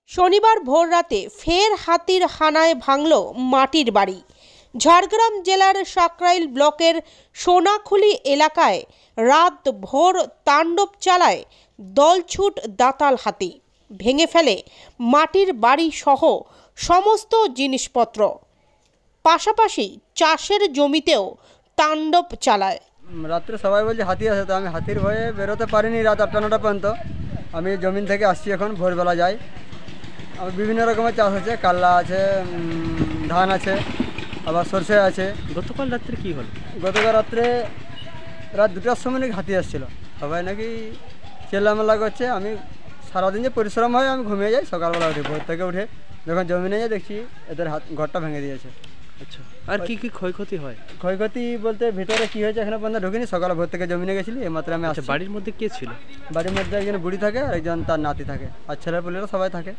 শনিবার ভোররাতে ফের হাতির হানায় ভাঙল মাটির বাড়ি। ঝাড়গ্রাম জেলার সাকরাইল ব্লকের সোনাখুলি এলাকায় রাত ভোর তাণ্ডব চালায় দলছুট দাতাল হাতি। ভেঙে ফেলে মাটির বাড়ি সহ সমস্ত জিনিসপত্র, পাশাপাশি চাষের জমিতেও তাণ্ডব চালায়। রাত্রে সবাই বলছে হাতি আছে, তো আমি হাতির ভয়ে বেরোতে পারিনি রাত 8টা-9টা পর্যন্ত। আমি জমিন থেকে আসছি, এখন ভোরবেলা যাই। আমার বিভিন্ন রকমের চাষ আছে, কাল্লা আছে, ধান আছে, আবার সরষে আছে। গতকাল রাত্রে কি হলো? গতকাল রাত্রে রাত 2টার সময় নাকি হাতি আসছিল। সবাই নাকি চেল্লামেলা করছে। আমি সারাদিন যে পরিশ্রম হয় আমি ঘুমিয়ে যাই, সকালবেলা উঠে ভোর থেকে উঠে যখন জমিনে যাই দেখছি এদের ঘরটা ভেঙে দিয়েছে। আচ্ছা, আর কি কি ক্ষয়ক্ষতি হয়? ক্ষয়ক্ষতি বলতে ভিতরে কি হয়েছে এখানে পর্যন্ত ঢুকিনি। সকালে ভোর থেকে জমিনে গেছিলি, এইমাত্র আমি আসছি। বাড়ির মধ্যে কে ছিল? বাড়ির মধ্যে একজন বুড়ি থাকে আর একজন তার নাতি থাকে, আর ছেলেপুলেরা সবাই থাকে।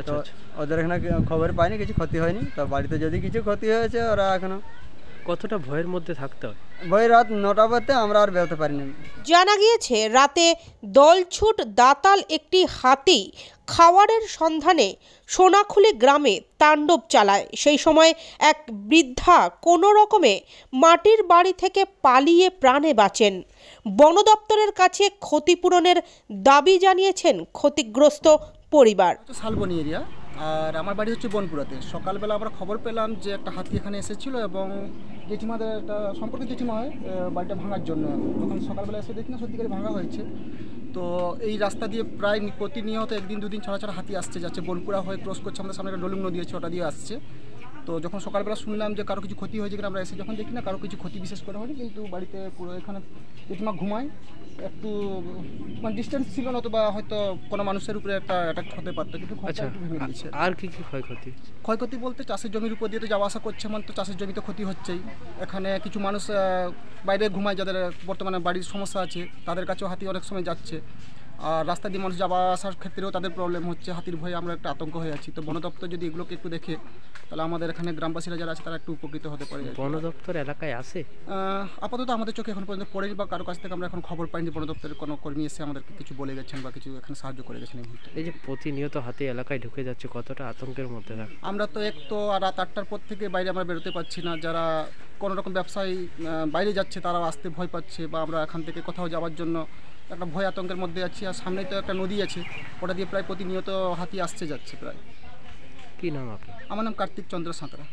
তো ওদের এখানে খবর পাইনি, কিছু ক্ষতি হয়নি। তো বাড়িতে যদি কিছু ক্ষতি হয়েছে ওরা এখনো। কতটা ভয়ের মধ্যে থাকতে হয়? ভয় রাত 9টা বাজতে আমরা আর বেরোতে পারিনি। জানা গিয়েছে রাতে দলছুট দাতাল একটি হাতি খাওয়ারের সন্ধানে সোনাখুলি গ্রামে তাণ্ডব চালায়। সেই সময় এক বৃদ্ধা কোনো রকমে মাটির বাড়ি থেকে পালিয়ে প্রাণে বাঁচেন। বন দপ্তরের কাছে ক্ষতিপূরণের দাবি জানিয়েছেন ক্ষতিগ্রস্ত পরিবার। শালবনি এরিয়া, আর আমার বাড়ি হচ্ছে বনপুরাতে। সকালবেলা আমরা খবর পেলাম যে একটা হাতি এখানে এসেছিল এবং জেঠিমাদের একটা সম্পর্কে জেঠিমা হয় বাড়িটা ভাঙার জন্য। যখন সকালবেলা এসে দেখি না সত্যিকারে ভাঙা হয়েছে। তো এই রাস্তা দিয়ে প্রায় প্রতিনিয়ত একদিন দুদিন ছাড়া ছাড়া হাতি আসছে যাচ্ছে, বনপুরা হয়ে ক্রস করছে। আমাদের সামনে একটা ডলুম নদী আছে, ওটা দিয়ে আসছে। তো যখন সকালবেলা শুনলাম যে কারো কিছু ক্ষতি হয়েছে কিনা, আমরা এসে যখন দেখি না কারো কিছু ক্ষতি বিশেষ করে হয়নি, কিন্তু বাড়িতে পুরো এখানে জেঠিমা ঘুমায়, একটু মানে ডিস্টেন্স ছিল না, তো বা হয়তো কোনো মানুষের উপরে একটা অ্যাটাক হতে পারতো, কিন্তু আচ্ছা, আর কি কি ক্ষয়ক্ষতি? ক্ষয়ক্ষতি বলতে চাষের জমির উপর দিয়ে তো যাওয়া আসা করছে, মানে তো চাষের জমিতে ক্ষতি হচ্ছেই। এখানে কিছু মানুষ বাইরে ঘুমায়, যাদের বর্তমানে বাড়ির সমস্যা আছে, তাদের কাছেও হাতি অনেক সময় যাচ্ছে। আর রাস্তা দিয়ে মানুষ যাওয়া আসার ক্ষেত্রেও তাদের প্রবলেম হচ্ছে। হাতির ভয়ে আমরা একটা আতঙ্ক হয়ে আছি। তো বন দপ্তর যদি এগুলোকে একটু দেখে, তাহলে আমাদের এখানে গ্রামবাসীরা যারা আছে তারা একটু উপকৃত হতে পারে। বন দপ্তর এলাকায় আসে? আপাতত আমাদের চোখে এখন পর্যন্ত পড়েনি, বা কারো কাছ থেকে আমরা এখন খবর পাইনি বন দপ্তরের কোনো কর্মী এসে আমাদেরকে কিছু বলে গেছেন বা কিছু এখানে সাহায্য করে গেছেন। এই যে প্রতিনিয়ত হাতি এলাকায় ঢুকে যাচ্ছে, কতটা আতঙ্কের মধ্যে থাকে? আমরা তো রাত 8টার পর থেকে বাইরে আমরা বেরোতে পারছি না। যারা কোনো রকম ব্যবসায়ী বাইরে যাচ্ছে তারাও আসতে ভয় পাচ্ছে, বা আমরা এখান থেকে কোথাও যাওয়ার জন্য একটা ভয় আতঙ্কের মধ্যে আছি। আর সামনেই তো একটা নদী আছে, ওটা দিয়ে প্রায় প্রতিনিয়ত হাতি আসছে যাচ্ছে প্রায়। কি নাম আপনার? আমার নাম কার্তিক চন্দ্র সাঁতরা।